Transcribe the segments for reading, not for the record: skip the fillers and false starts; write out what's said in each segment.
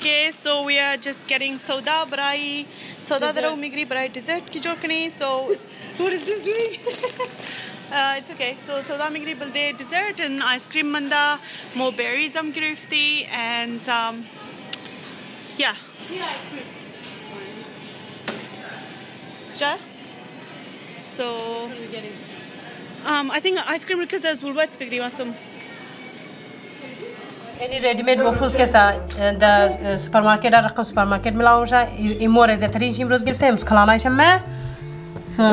Okay, so we are just getting soda brai. Soda daro migri brai dessert ki jorkani. So what is this doing? It's okay. So soda migri balde dessert and ice cream manda, more berries girifti and yeah. Ice cream. Ja? So what are we getting? I think ice cream because there's Woolworths migri Masom. Any ready-made waffles के साथ the supermarket रखा supermarket मिला होगा इमोर ऐसे तरीन शिम रोज़ गिरते हैं उसका लाना है शम्मा so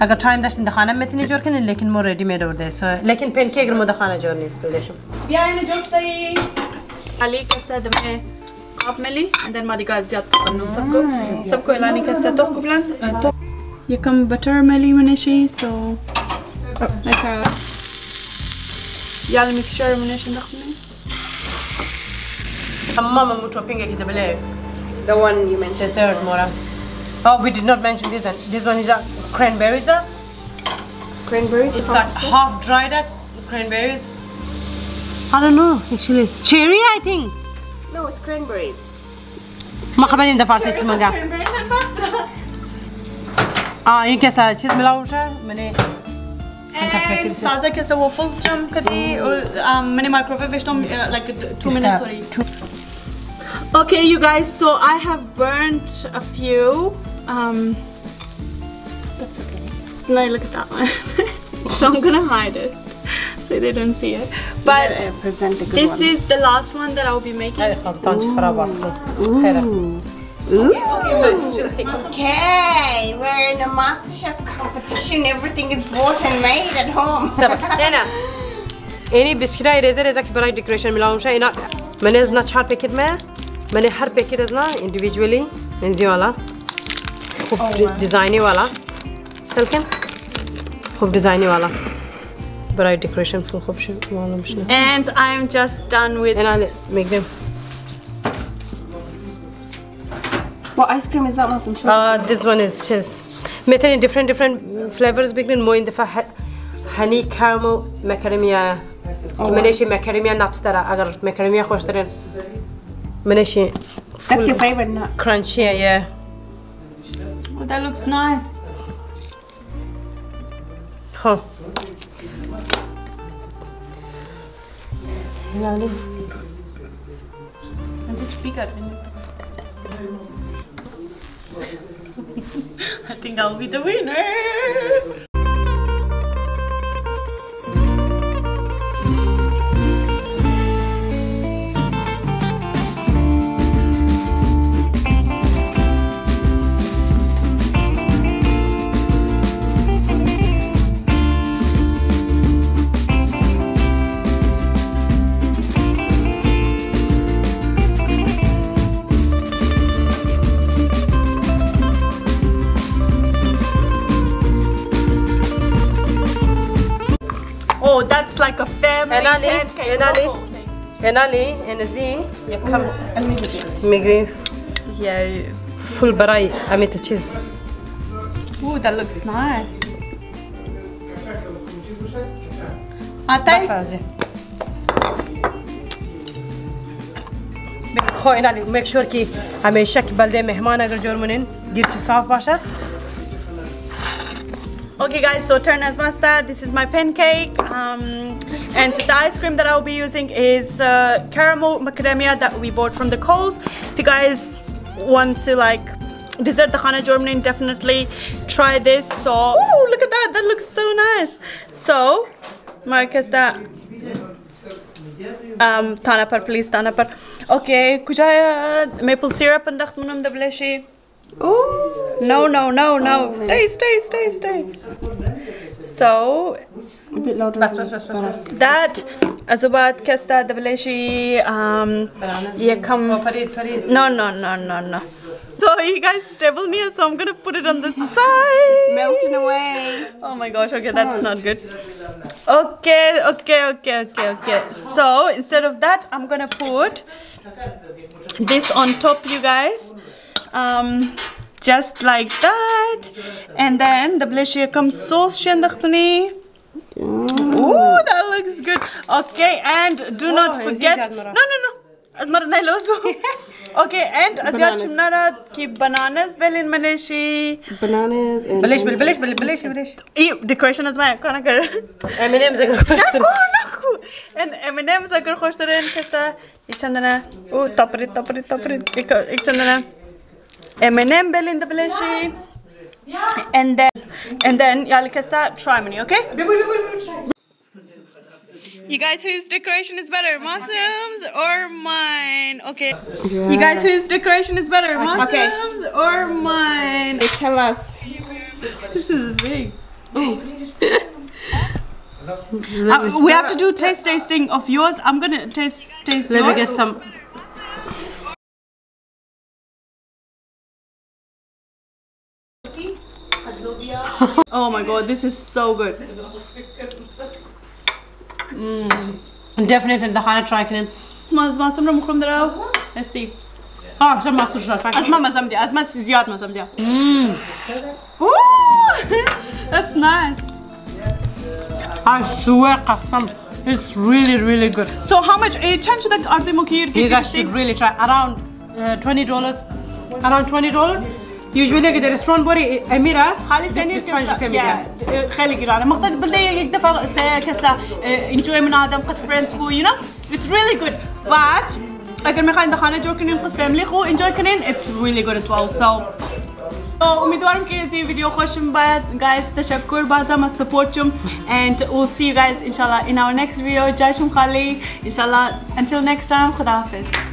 अगर time दर्शन दिखाना में इतनी जोर करने लेकिन more ready-made होते हैं so लेकिन pancake अगर मुझे दिखाना जोर नहीं बिल्कुल या इन्हें जोर सही आली के साथ में आप मिली and then मादी का ज़्यादा करना सबको इलानी के साथ तो कुबलन तो ये कम butter milli Manishi so like a याल mixture मनीषी रखने Mama mu chopping ekita bele. The one you mentioned. Dessert mora. Oh, we did not mention this one. This one is a cranberries. Cranberries? It's like half dried up cranberries. I don't know actually. Cherry I think. No, it's cranberries. Ma khabar nahi da farsi isme ga. Ah, ye kaisa cheese mila hua hai? Maine and taza kaisa waffles jam kadi maine microwave vesh like 2 minutes sorry. Okay, you guys, so I have burnt a few. That's okay. No, look at that one. So I'm gonna hide it so they don't see it. But this is the last one that I'll be making. Ooh. So it's still thick. Okay, we're in a MasterChef competition. Everything is bought and made at home. Nana, any biscuit eraser is a bright decoration. Milauncha ina. मैंने इसना 4 packet में मैंने हर packet इसना individually इंजी वाला खूब डिजाइनी वाला सल्कन खूब डिजाइनी वाला bright decoration full खूब वाला मशना and I'm just done with and I'll make them what ice cream is that Masom? This one is just methane different flavors begin more in the honey caramel macadamia मैंने शे macadamia nuts तरह अगर macadamia खुश तरह मैंने शे That's your favorite nut. Crunchy, yeah. Oh, that looks nice. Huh. And such bigger. I think I'll be the winner. Oh, that's like a family pancake. Enali, Enazi, you come. Migri. Yeah. Full barai, amit cheese. Ooh, that looks nice. Atai. हो Enali, make sure कि हमेशा कि बल्दे मेहमान अगर जोर मुनिन गिरची साफ बाशा. Okay guys, so turn as mustard. This is my pancake and so the ice cream that I'll be using is caramel macadamia that we bought from the Coles. If you guys want to like dessert the khana jormanin, definitely try this. So ooh, look at that, looks so nice. So Marcus that tana par please tana par. Okay, kuja maple syrup and dakht munam da bleshi. Ooh. No. Stay. So a bit louder. Bas. that azubat kasta dableshi ye come Parid. No. So you guys stable me, so I'm gonna put it on the side. It's melting away. Oh my gosh, okay, that's not good. Okay. So instead of that, I'm gonna put this on top, you guys. Just like that, and then the bleshia comes sauce shendachtani. Ooh, that looks good. Okay, and do not forget. No. أزمر نايلوزو. Okay, and أزياد شمنارا كي bananas بلين منشي. Bananas and بلش. إيه decoration أزماء كنا كر. M&M's أقول. نكو. and M&M's أقول خوش ترين كذا. يشندنا. تبرد. يشندنا. M&M بلين دبلشي. And then يالي كذا try مني, okay? You guys, whose decoration is better, Masom's or mine? Okay. Yeah. You guys, whose decoration is better, Masom's or mine? Tell us. This is big. We have to do tasting of yours. I'm gonna taste yours. Let me get some. Oh my god, this is so good. Definitely دخلنا try كنن. ما سمرة مخرم دراو. Let's see. سم ما صار try. أزمة ما زمدي. أزمة زياد ما زمدي. That's nice. I swear قسم. It's really good. So how much? Change the ardemokir. You guys should really try. Around $20. Around $20. Usually at the restaurant بوري أميرة. خالي سنير كذا. خالي قرانة. مقصد بلدي يقدر كذا enjoy من آدم قد friends خو you know. It's really good. But أجر ما خالي دخلنا جو كنين قد family خو enjoy كنين. It's really good as well. So أميدوارم كي زي فيديو خوشم بايد guys تشكر بازا ما supportكم and we'll see you guys إن شاء الله in our next video. جايشم خالي إن شاء الله until next time خداحافظ.